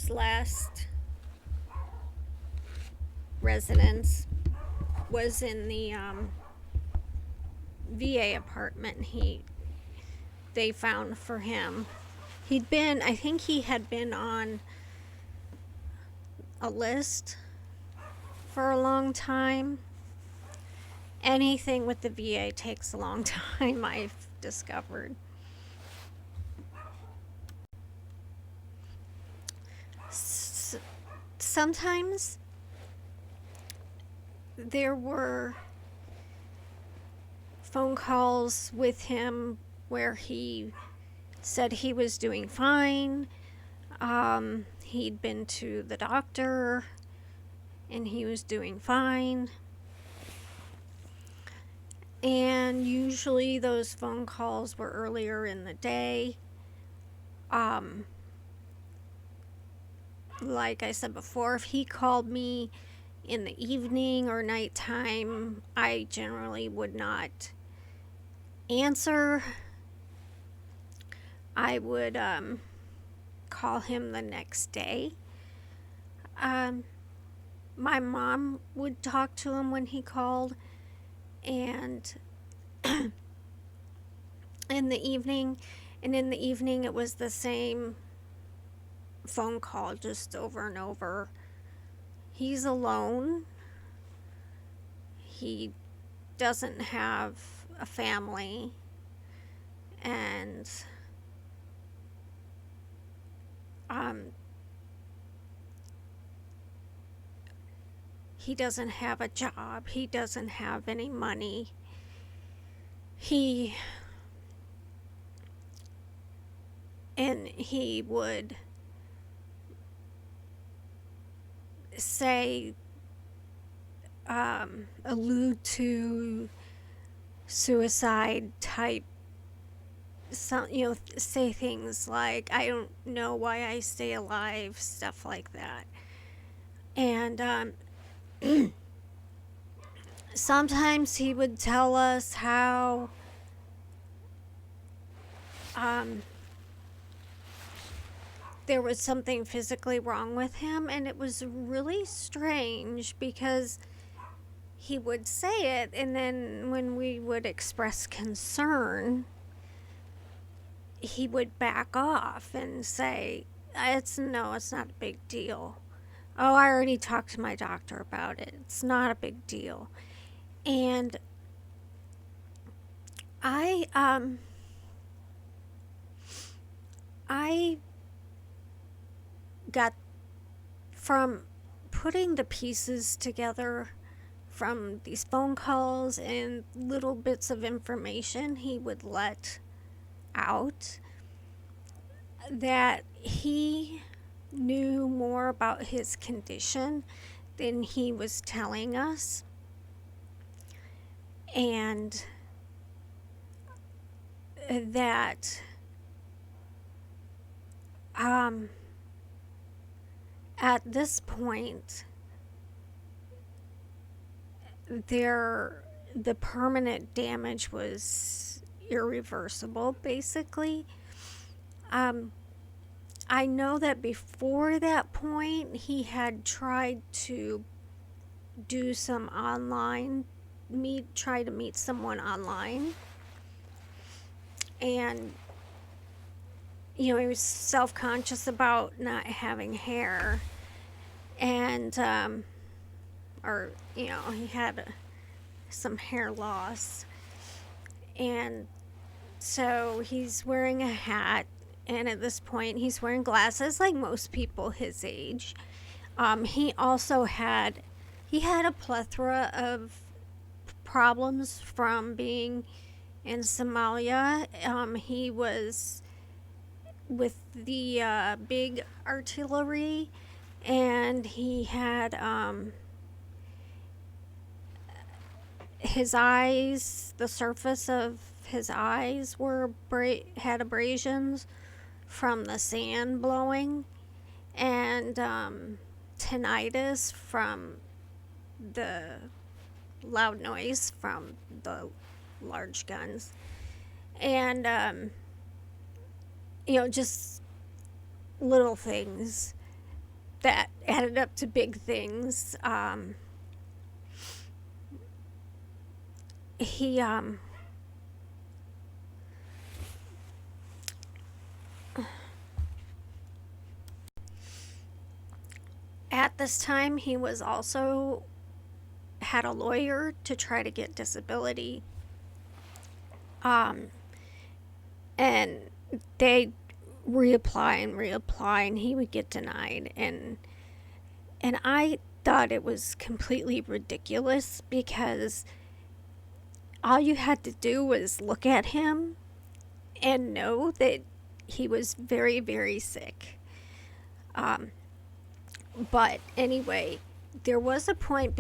his last residence was in the VA apartment they found for him. I think he had been on a list for a long time. Anything with the VA takes a long time, I've discovered. Sometimes there were phone calls with him where he said he was doing fine. He'd been to the doctor and he was doing fine. And usually those phone calls were earlier in the day. Like I said before, if he called me in the evening or nighttime, I generally would not answer. I would call him the next day. My mom would talk to him when he called, and in the evening it was the same phone call, just over and over. He's alone. He doesn't have a family, and he doesn't have a job. He doesn't have any money. He would say, allude to suicide type, say things like, I don't know why I stay alive, stuff like that. And sometimes he would tell us how there was something physically wrong with him, and it was really strange because he would say it, and then when we would express concern, he would back off and say, it's not a big deal. Oh, I already talked to my doctor about it. It's not a big deal. And I got, from putting the pieces together from these phone calls and little bits of information he would let out, that he knew more about his condition than he was telling us. And that at this point, the permanent damage was irreversible, basically. I know that before that point, he had tried to do some online, try to meet someone online. And, he was self-conscious about not having hair. And, he had some hair loss. And so he's wearing a hat. And at this point, he's wearing glasses like most people his age. He also had a plethora of problems from being in Somalia. He was with the big artillery, and he had his eyes, the surface of his eyes had abrasions from the sand blowing, and tinnitus from the loud noise from the large guns. And just little things that added up to big things. He At this time, he was also had a lawyer to try to get disability. Um, and they reapply, and he would get denied. And I thought it was completely ridiculous, because all you had to do was look at him and know that he was very, very sick. But anyway, there was a point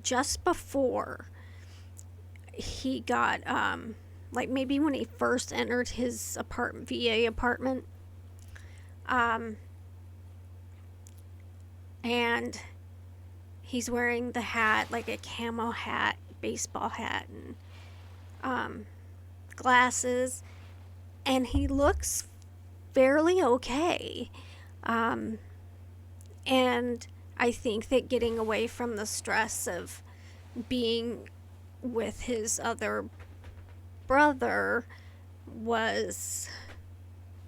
just before he got, like maybe when he first entered his VA apartment, and he's wearing the hat, like a camo hat, baseball hat, and glasses, and he looks fairly okay. And I think that getting away from the stress of being with his other brother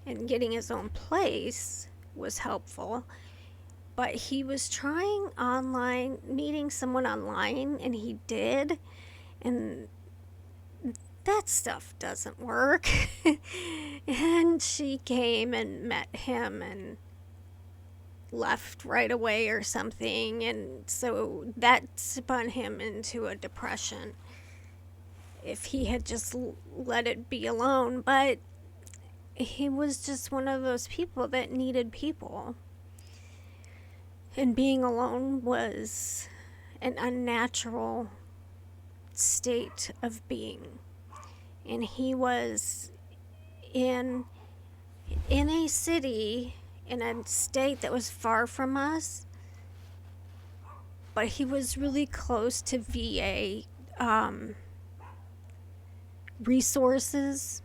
and getting his own place was helpful. But he was trying meeting someone online, and he did, and that stuff doesn't work. And she came and met him and left right away or something, and so that spun him into a depression if he had just let it be alone. But he was just one of those people that needed people, and being alone was an unnatural state of being. And he was in a city, in a state that was far from us, but he was really close to VA resources.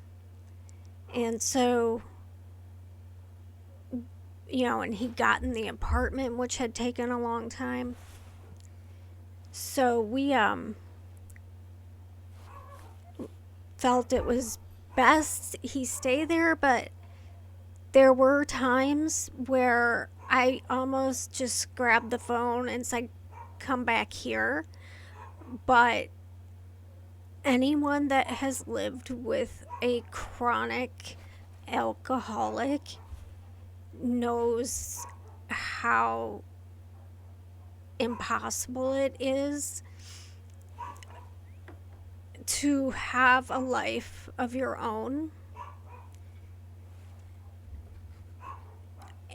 And so, and he got in the apartment, which had taken a long time. So we felt it was best he stay there, but there were times where I almost just grabbed the phone and said, come back here. But anyone that has lived with a chronic alcoholic knows how impossible it is to have a life of your own.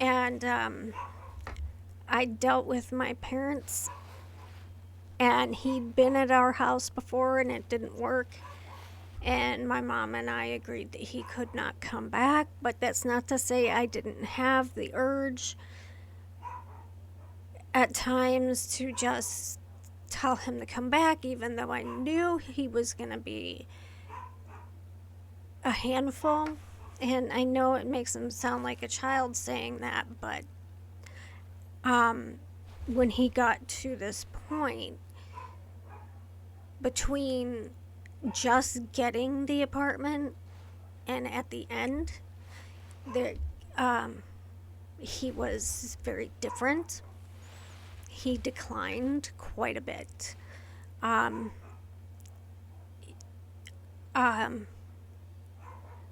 And I dealt with my parents, and he'd been at our house before and it didn't work, and my mom and I agreed that he could not come back. But that's not to say I didn't have the urge at times to just tell him to come back, even though I knew he was going to be a handful. And I know it makes him sound like a child saying that, but when he got to this point, between just getting the apartment and at the end, he was very different. He declined quite a bit.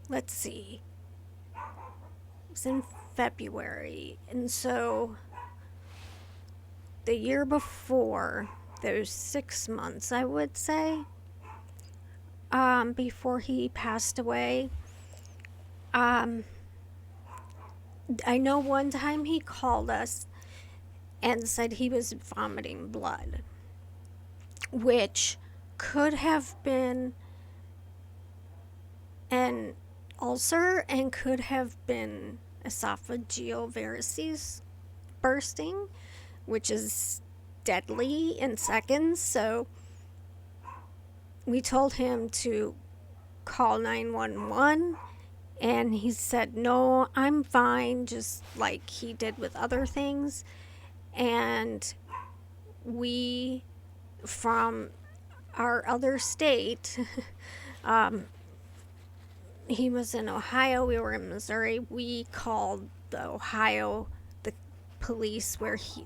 Let's see. It was in February, and so the year before, those 6 months, I would say, before he passed away, I know one time he called us and said he was vomiting blood, which could have been an ulcer and could have been esophageal varices bursting, which is deadly in seconds. So we told him to call 911 And he said, no, I'm fine, just like he did with other things. And we, from our other state, um, he was in Ohio, we were in Missouri. We called the police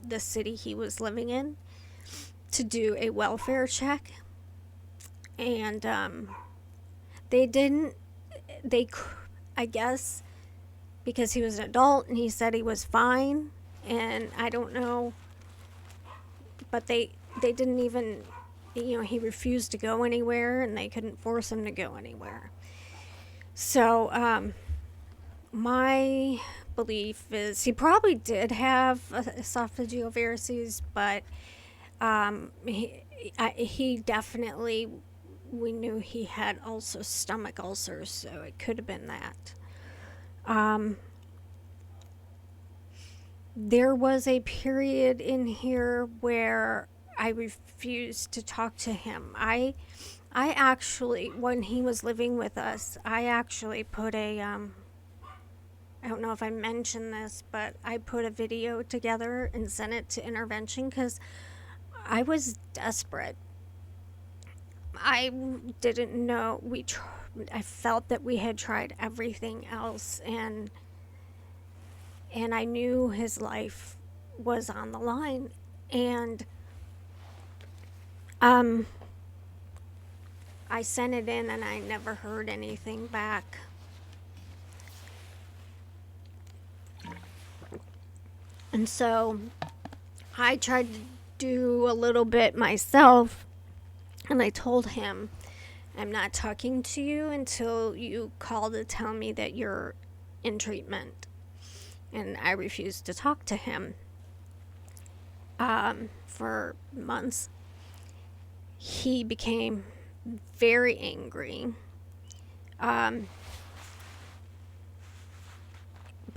the city he was living in, to do a welfare check. And they didn't, they, I guess, because he was an adult and he said he was fine. And I don't know, but they didn't even, he refused to go anywhere and they couldn't force him to go anywhere. So, my belief is he probably did have esophageal varices, but he definitely, we knew he had also stomach ulcers, so it could have been that. There was a period in here where I refused to talk to him. I actually, when he was living with us, I actually put I don't know if I mentioned this, but I put a video together and sent it to intervention because I was desperate. I didn't know, I felt that we had tried everything else, and I knew his life was on the line. And I sent it in and I never heard anything back. And so I tried to do a little bit myself, and I told him, I'm not talking to you until you call to tell me that you're in treatment. And I refused to talk to him for months. He became very angry. But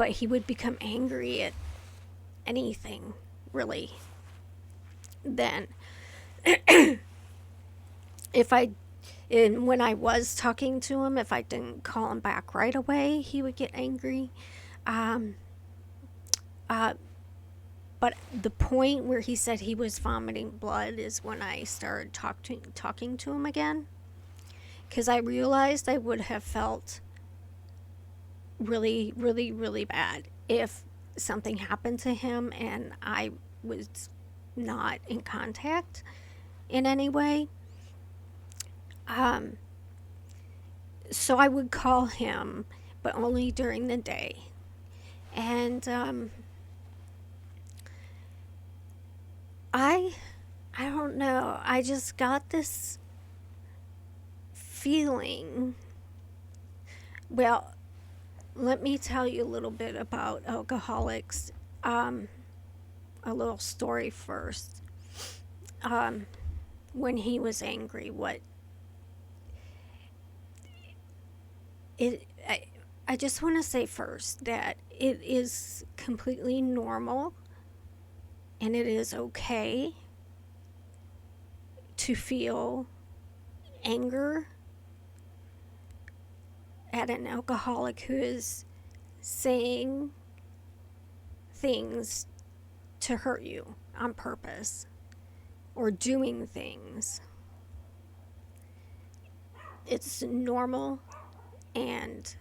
he would become angry at anything, really. Then, when I was talking to him, if I didn't call him back right away, he would get angry. But the point where he said he was vomiting blood is when I started talking to him again. Because I realized I would have felt really, really, really bad if something happened to him and I was not in contact in any way. So I would call him, but only during the day. And I don't know. I just got this feeling. Well, let me tell you a little bit about alcoholics. A little story first. When he was angry, I just want to say first that it is completely normal and it is okay to feel anger at an alcoholic who is saying things to hurt you on purpose or doing things. It's normal, and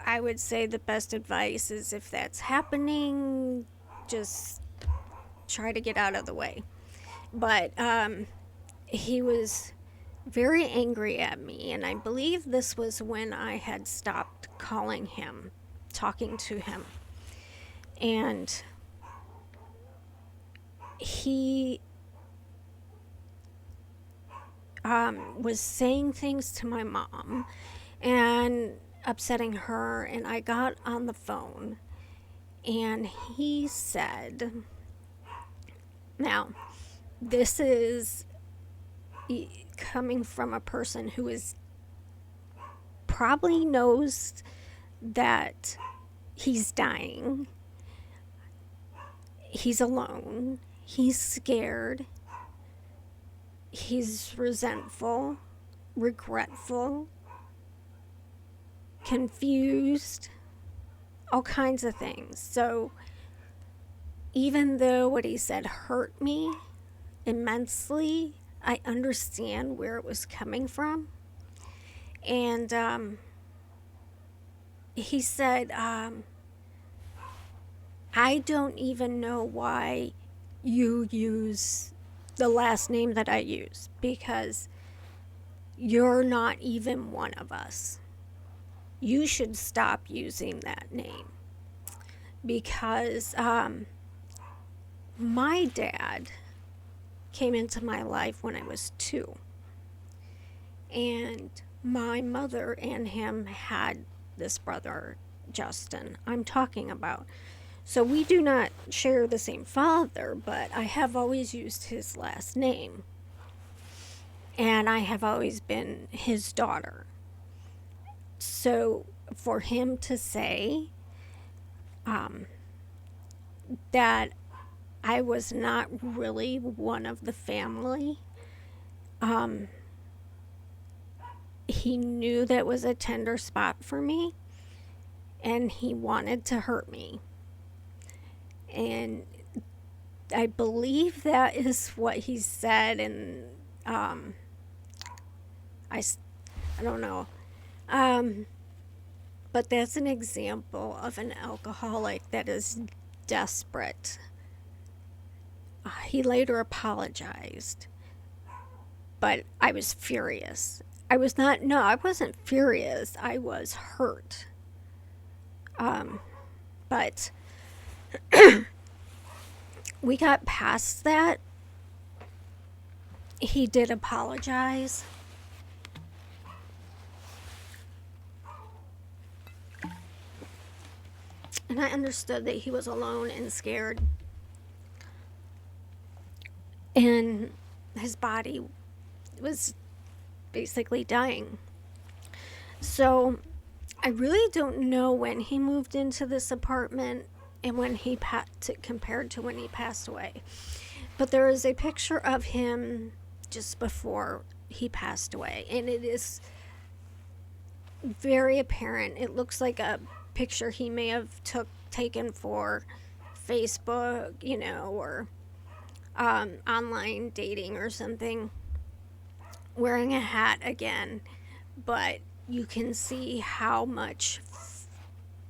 I would say the best advice is, if that's happening, just try to get out of the way. But he was very angry at me, and I believe this was when I had stopped calling him, talking to him. And he was saying things to my mom and upsetting her, and I got on the phone and he said, now this is coming from a person who is probably knows that he's dying, he's alone, He's scared. He's resentful, regretful, confused, all kinds of things. So even though what he said hurt me immensely, I understand where it was coming from. And he said, I don't even know why you use the last name that I use, because you're not even one of us. You should stop using that name. Because my dad came into my life when I was 2. And my mother and him had this brother, Justin, I'm talking about. So we do not share the same father, but I have always used his last name. And I have always been his daughter. So for him to say that I was not really one of the family, he knew that was a tender spot for me, and he wanted to hurt me. And I believe that is what he said, and I don't know. But that's an example of an alcoholic that is desperate. He later apologized, but I was furious. I wasn't furious. I was hurt. But we got past that. He did apologize. And I understood that he was alone and scared. And his body was basically dying. So I really don't know when he moved into this apartment and when he compared to when he passed away. But there is a picture of him just before he passed away, and it is very apparent. It looks like a picture he may have taken for Facebook, or online dating or something, wearing a hat again. But you can see how much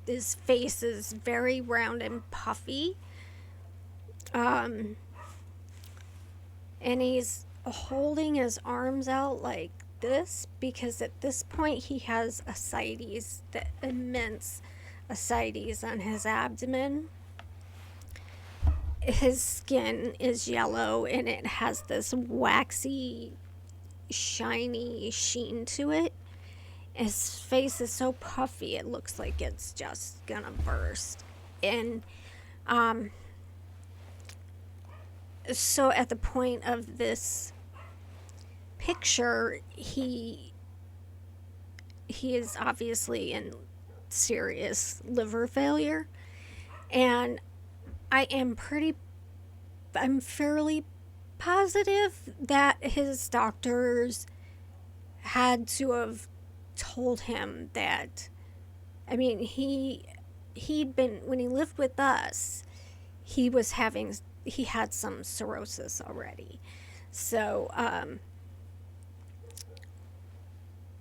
his face is very round and puffy. And he's holding his arms out like this, because at this point he has ascites, the immense ascites on his abdomen. His skin is yellow and it has this waxy, shiny sheen to it. His face is so puffy, it looks like it's just gonna burst. And so at the point of this picture, he is obviously in serious liver failure, and I'm fairly positive that his doctors had to have told him that. I mean, he'd been, when he lived with us, he had some cirrhosis already. So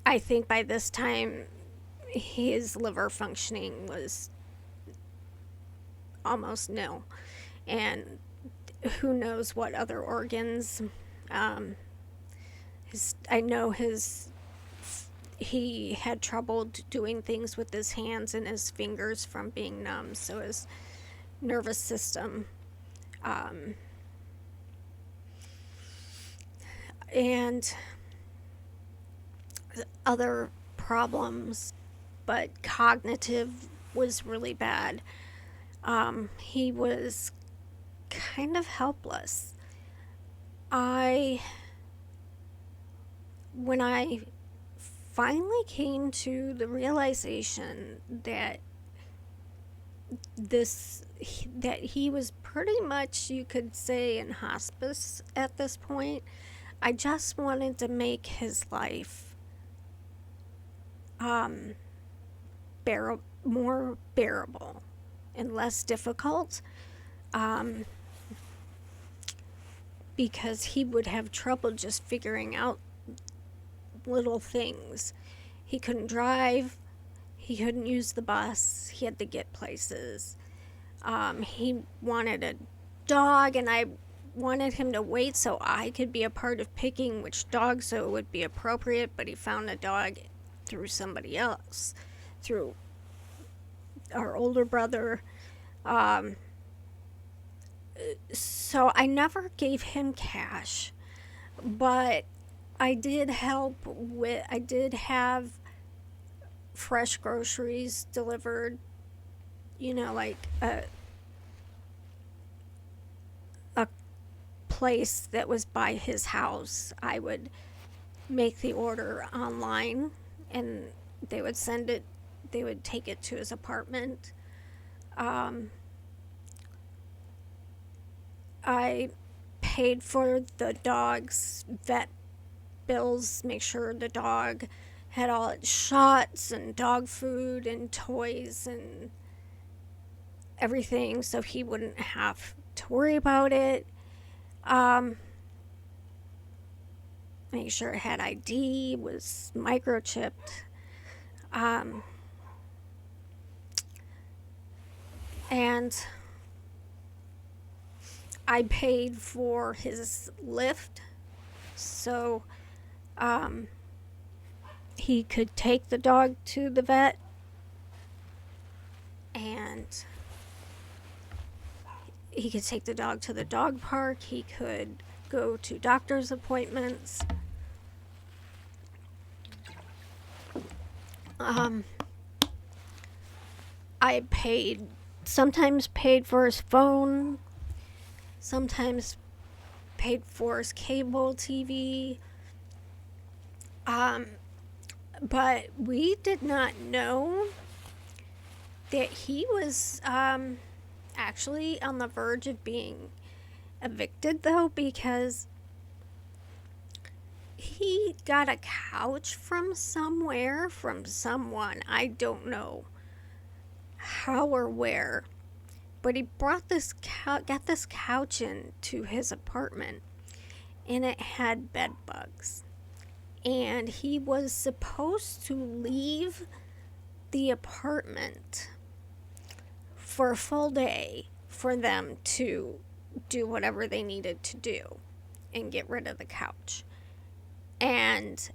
I think by this time his liver functioning was almost nil, and who knows what other organs. I know he had trouble doing things with his hands and his fingers from being numb, so his nervous system and other problems, but cognitive was really bad. He was kind of helpless. When I finally came to the realization that that he was pretty much, you could say, in hospice at this point. I just wanted to make his life more bearable and less difficult, because he would have trouble just figuring out little things. He couldn't drive, he couldn't use the bus, he had to get places. He wanted a dog, and I wanted him to wait so I could be a part of picking which dog so it would be appropriate, but he found a dog through somebody else, through our older brother. So I never gave him cash, but I did have fresh groceries delivered, like a place that was by his house. I would make the order online, and they would take it to his apartment. I paid for the dog's vet bills, make sure the dog had all its shots and dog food and toys and everything, so he wouldn't have to worry about it. Make sure it had ID, was microchipped. And I paid for his Lyft, so he could take the dog to the vet, and he could take the dog to the dog park. He could go to doctor's appointments. I sometimes paid for his phone, sometimes paid for his cable TV. But we did not know that he was actually on the verge of being evicted, though, because he got a couch from somewhere, from someone. I don't know how or where, but he got this couch into his apartment, and it had bed bugs. And he was supposed to leave the apartment for a full day for them to do whatever they needed to do and get rid of the couch. And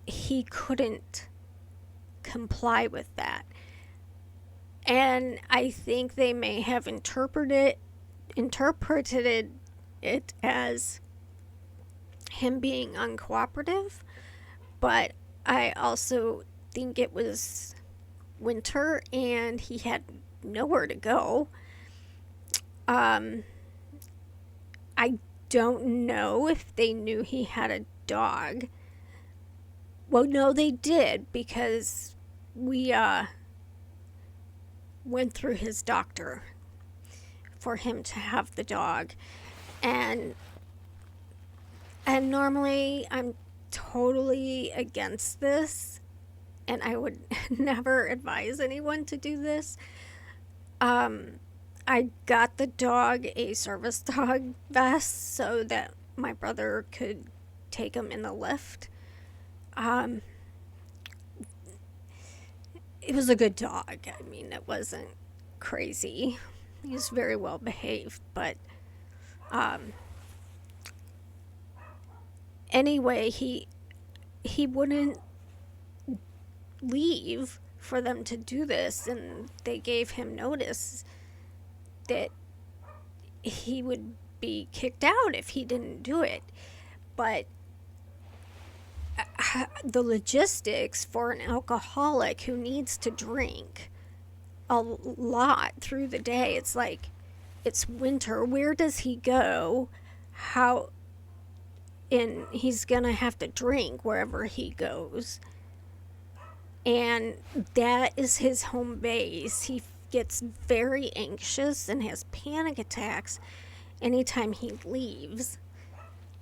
he couldn't comply with that. And I think they may have interpreted it as him being uncooperative, but I also think it was winter and he had nowhere to go. I don't know if they knew he had a dog. Well, no, they did, because we went through his doctor for him to have the dog. And normally I'm totally against this, and I would never advise anyone to do this. I got the dog a service dog vest so that my brother could take him in the lift. It was a good dog. I mean, it wasn't crazy. He was very well behaved, but anyway, he wouldn't leave for them to do this, and they gave him notice that he would be kicked out if he didn't do it. But the logistics for an alcoholic who needs to drink a lot through the day, it's like, it's winter, where does he go? And he's gonna have to drink wherever he goes, and that is his home base. gets very anxious and has panic attacks anytime he leaves.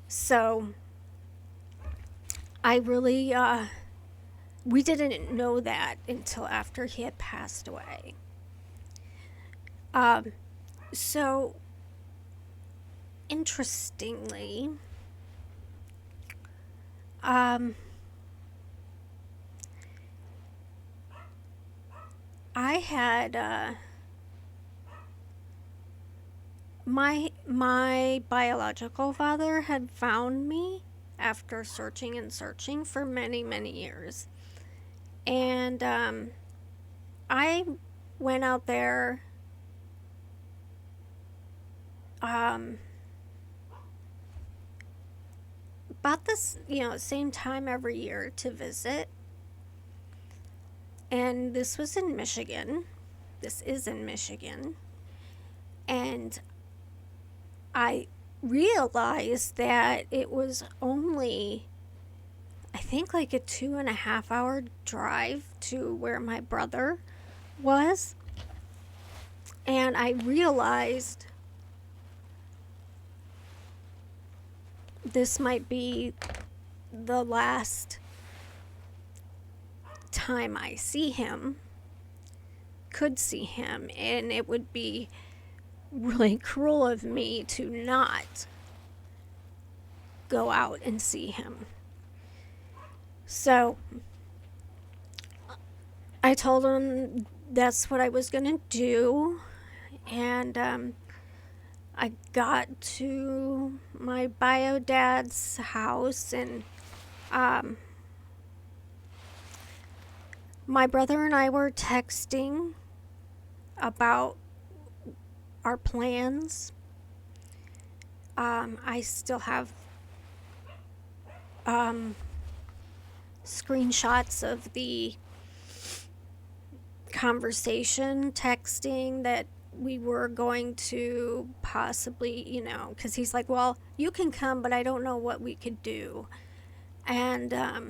So I really, we didn't know that until after he had passed away. So, interestingly, I had my biological father had found me after searching and searching for many, many years. And I went out there about this, same time every year to visit. And this was in Michigan. This is in Michigan. And I realized that it was only, I think, like a 2.5 hour drive to where my brother was. And I realized this might be the last time I could see him, and it would be really cruel of me to not go out and see him. So I told him that's what I was going to do, and I got to my bio dad's house, and my brother and I were texting about our plans. I still have screenshots of the conversation texting that we were going to possibly, because he's like, well, you can come, but I don't know what we could do. And I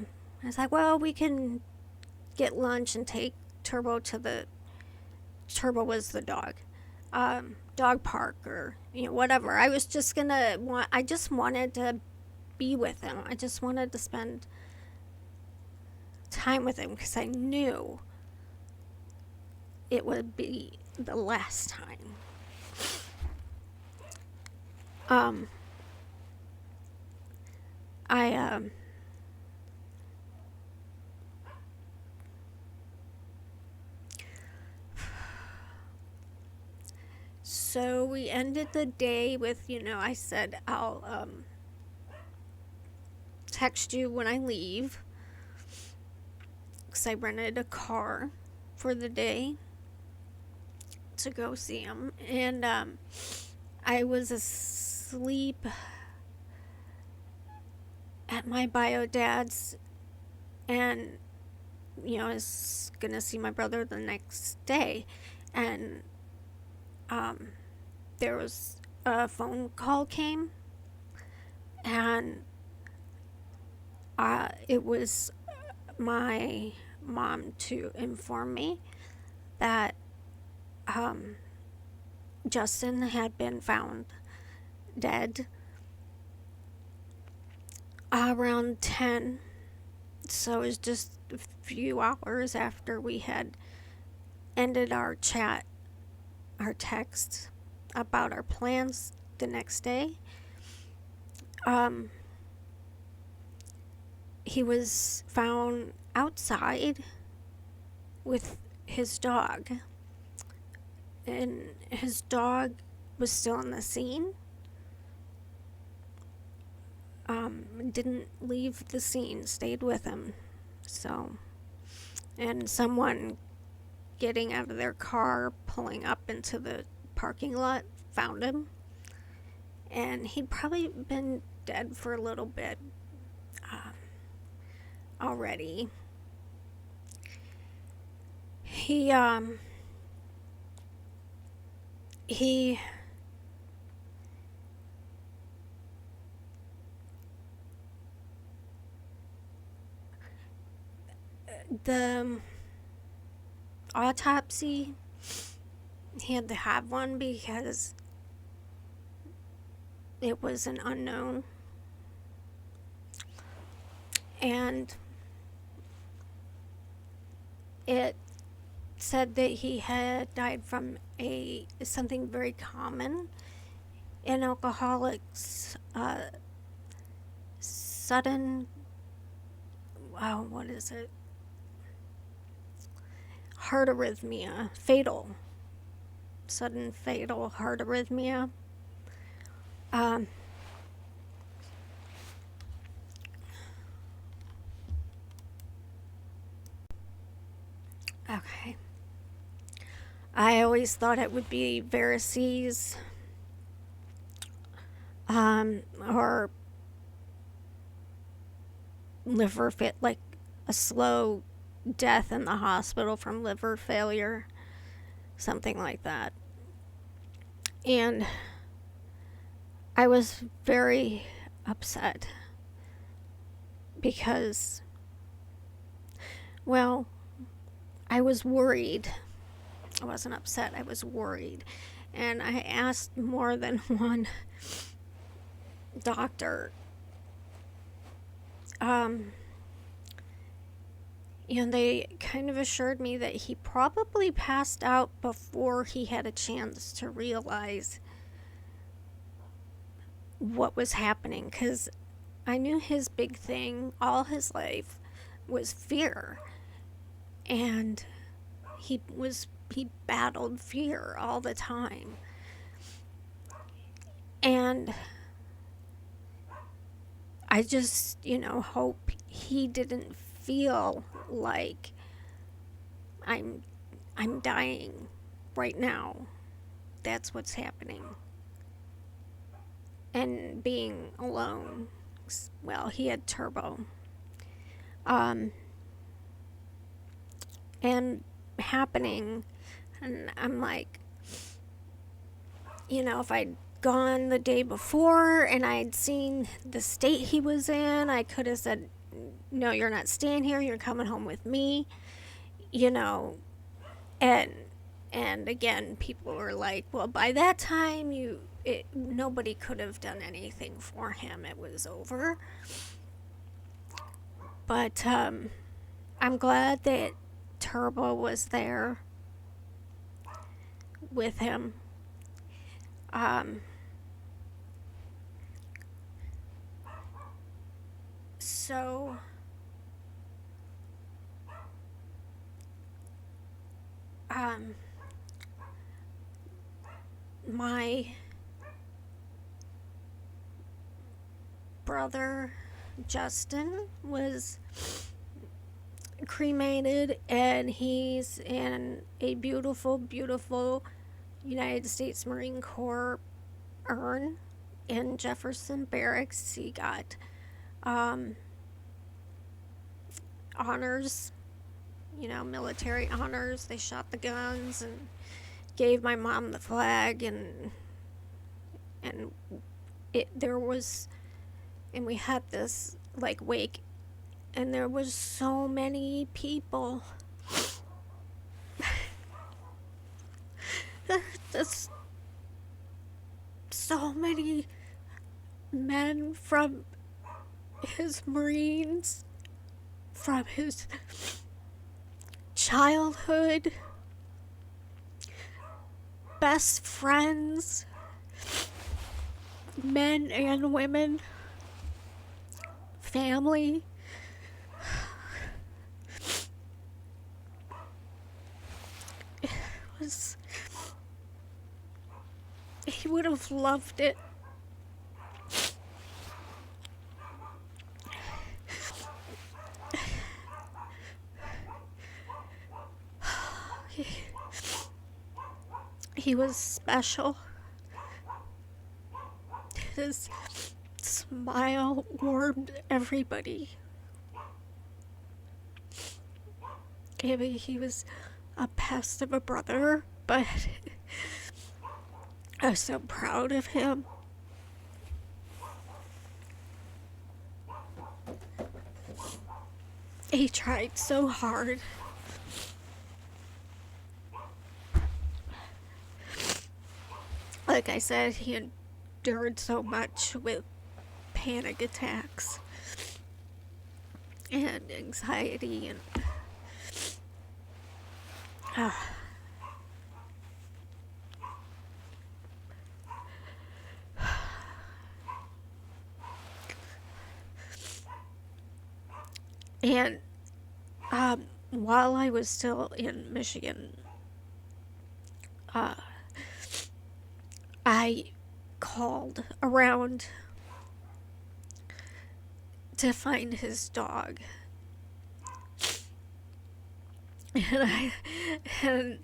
was like, well, we can get lunch and take Turbo to Turbo was the dog park, or whatever. I just wanted to be with him. I just wanted to spend time with him because I knew it would be the last time. So we ended the day with, I said, I'll text you when I leave, because I rented a car for the day to go see him. And I was asleep at my bio dad's, and I was gonna see my brother the next day, and there was a phone call came, and it was my mom to inform me that Justin had been found dead around 10. So it was just a few hours after we had ended our text about our plans the next day. He was found outside with his dog, and his dog was still in the scene. Didn't leave the scene, stayed with him. So, and someone getting out of their car, pulling up into the parking lot, found him, and he'd probably been dead for a little bit already. He the autopsy he had to have one because it was an unknown. And it said that he had died from something very common in alcoholics, sudden, what is it? Heart arrhythmia, sudden fatal heart arrhythmia. Okay. I always thought it would be varices, or liver fit, like a slow death in the hospital from liver failure, something like that. And I was very upset because, well, I was worried. I wasn't upset, I was worried. And I asked more than one doctor. And they kind of assured me that he probably passed out before he had a chance to realize what was happening. Because I knew his big thing all his life was fear. And he battled fear all the time. And I just, hope he didn't feel like I'm dying right now. That's what's happening. And being alone. Well, he had turbo. And happening, and I'm like, if I'd gone the day before and I'd seen the state he was in, I could have said, no, you're not staying here, you're coming home with me, and again, people were like, well, by that time nobody could have done anything for him, it was over. But I'm glad that Turbo was there with him. So my brother Justin was cremated, and he's in a beautiful, beautiful United States Marine Corps urn in Jefferson Barracks. He got honors, military honors. They shot the guns and gave my mom the flag, and we had this like wake, and there was so many people. Just so many men from his Marines, from his childhood, best friends, men and women, family. He would have loved it. He was special. His smile warmed everybody. Maybe he was a pest of a brother, but I was so proud of him. He tried so hard. like I said, he endured so much with panic attacks and anxiety and uh, and while I was still in Michigan, uh, I called around to find his dog, and and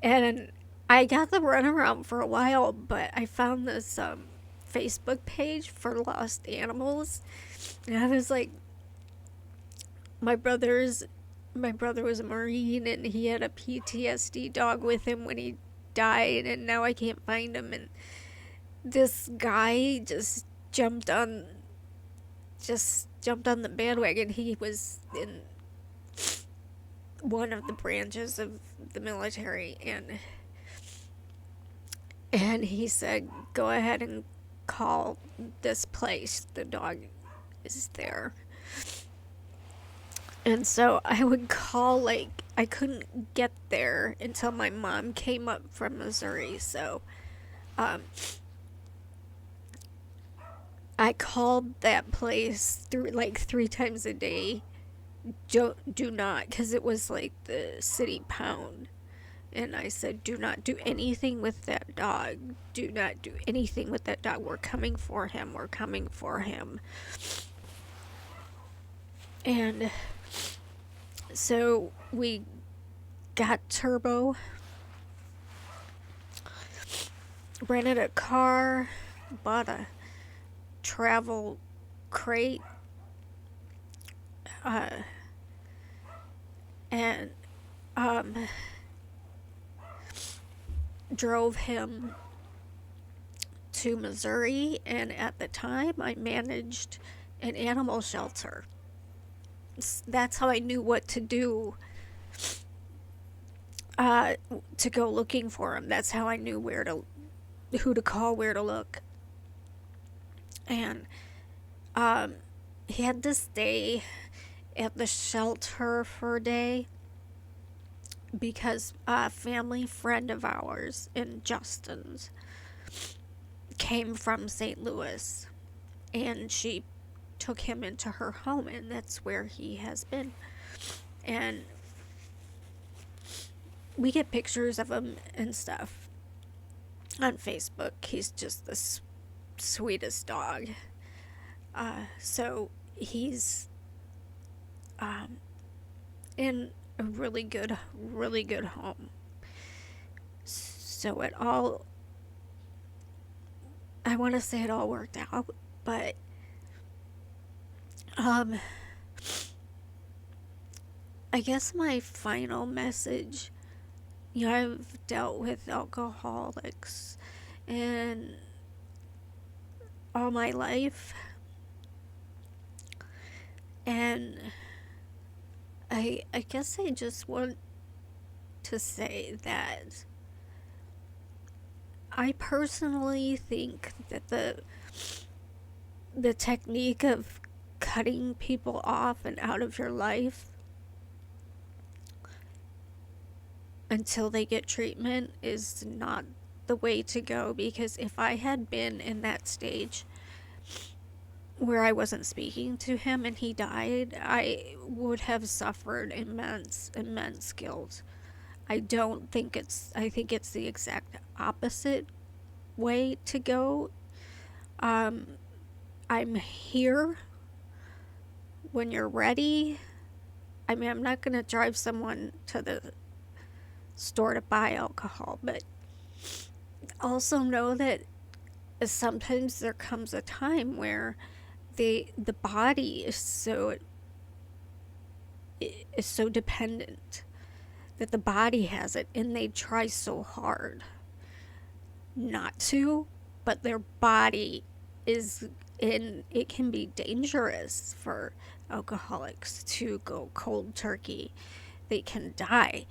and I got the runaround for a while, but I found this Facebook page for lost animals, and I was like, my brother's my brother was a Marine and he had a PTSD dog with him when he died, and now I can't find him. And this guy just jumped on the bandwagon. He was in one of the branches of the military, and he said, go ahead and call this place, the dog is there. And so I would call, like, I couldn't get there until my mom came up from Missouri. So I called that place through like 3 times a day. Do not, because it was like the city pound. And I said, do not do anything with that dog. Do not do anything with that dog. We're coming for him. We're coming for him. And so we got Turbo, rented a car, bought a travel crate, and drove him to Missouri. And at the time, I managed an animal shelter. That's how I knew what to do to go looking for him. That's how I knew who to call, where to look. And he had to stay at the shelter for a day because a family friend of ours in Justin's came from St. Louis, and she took him into her home, and that's where he has been. And we get pictures of him and stuff on Facebook. He's just the sweetest dog. So he's in a really good home. So I want to say it all worked out, but I guess my final message, I've dealt with alcoholics and all my life, and I guess I just want to say that I personally think that the technique of cutting people off and out of your life until they get treatment is not the way to go, because if I had been in that stage where I wasn't speaking to him and he died, I would have suffered immense guilt. I think it's the exact opposite way to go. I'm here when you're ready. I mean, I'm not going to drive someone to the store to buy alcohol, but also know that sometimes there comes a time where the body is so dependent that the body has it, and they try so hard not to, but their body is in. It can be dangerous for alcoholics to go cold turkey. They can die,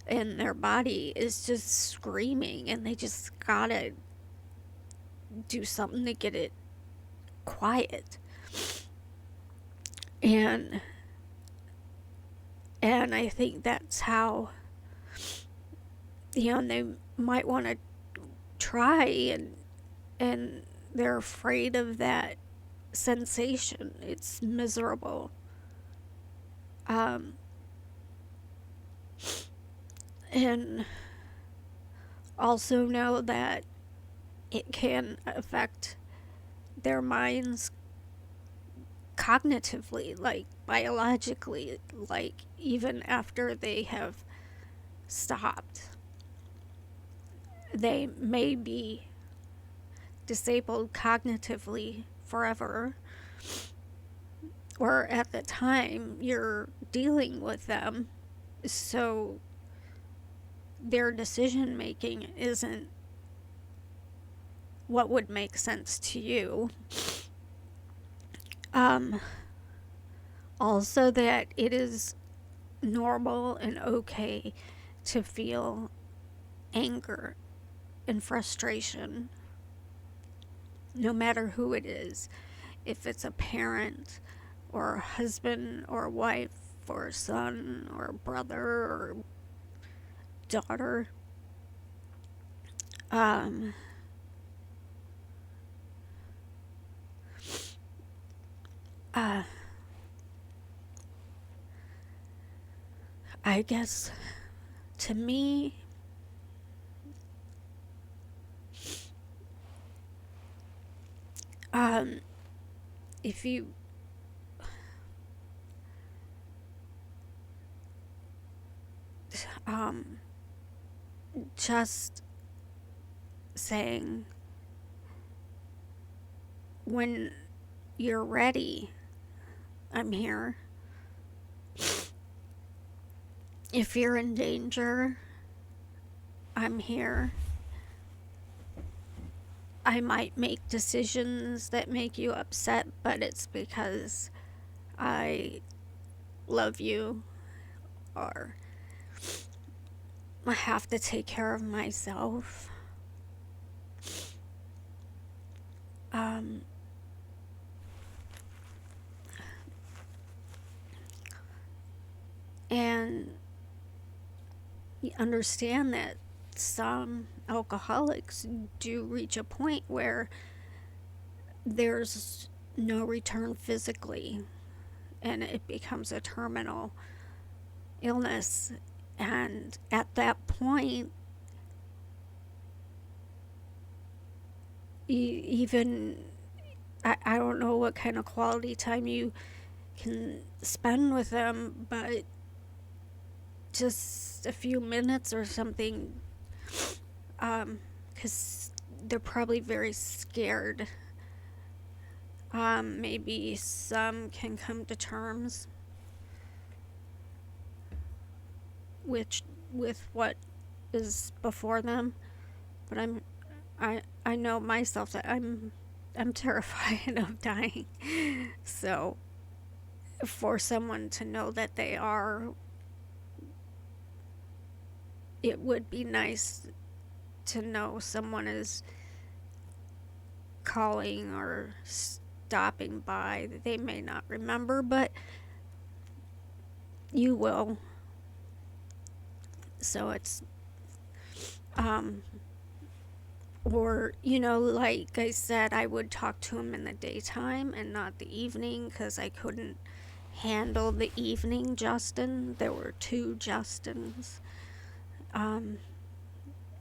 and their body is just screaming, and they just gotta do something to get it quiet. And I think that's how, they might want to try, and they're afraid of that sensation. It's miserable. And also know that it can affect their minds cognitively, like biologically, like even after they have stopped. They may be disabled cognitively forever, or at the time you're dealing with them, so their decision making isn't what would make sense to you. Also, that it is normal and okay to feel anger and frustration, no matter who it is. If it's a parent, or a husband, or a wife, or a son, or a brother, or daughter. I guess, to me, if you just saying, when you're ready, I'm here. If you're in danger, I'm here. I might make decisions that make you upset, but it's because I love you, or I have to take care of myself. And you understand that some alcoholics do reach a point where there's no return physically, and it becomes a terminal illness. And at that point, I don't know what kind of quality time you can spend with them, but just a few minutes or something, because they're probably very scared. Maybe some can come to terms with what is before them, but I know myself that I'm terrified of dying. So for someone to know that they are, it would be nice to know someone is calling or stopping by. They may not remember, but you will. So it's or like I said, I would talk to him in the daytime and not the evening, because I couldn't handle the evening Justin. There were two Justins.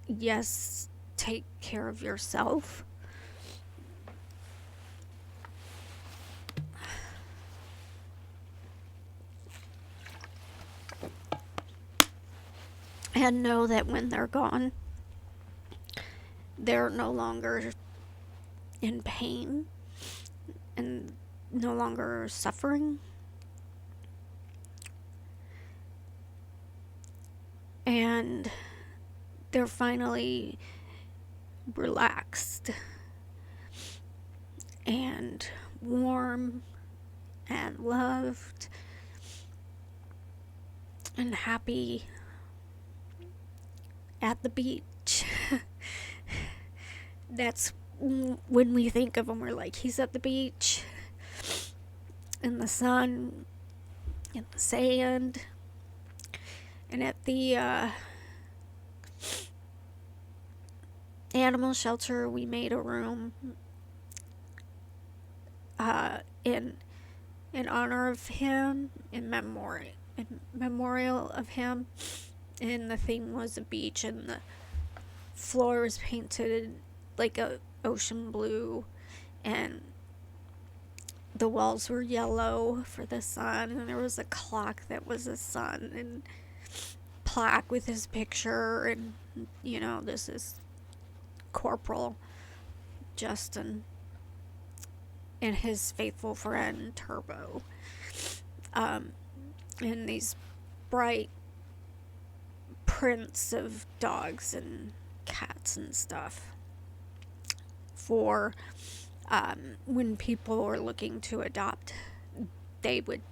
Yes, take care of yourself. And know that when they're gone, they're no longer in pain and no longer suffering. And they're finally relaxed and warm and loved and happy at the beach. That's when we think of him, we're like, he's at the beach in the sun, in the sand, and at the animal shelter, we made a room in honor of him, in memorial of him. And the theme was a beach, and the floor was painted like a ocean blue, and the walls were yellow for the sun, and there was a clock that was a sun, and plaque with his picture, and this is Corporal Justin and his faithful friend Turbo, and these bright prints of dogs and cats and stuff for when people were looking to adopt, they would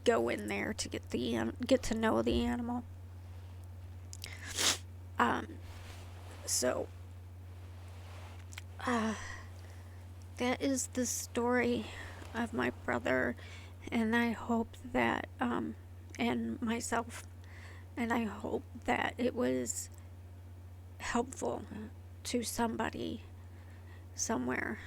go in there to get to know the animal. So that is the story of my brother, and I hope that and myself, and I hope that it was helpful to somebody somewhere.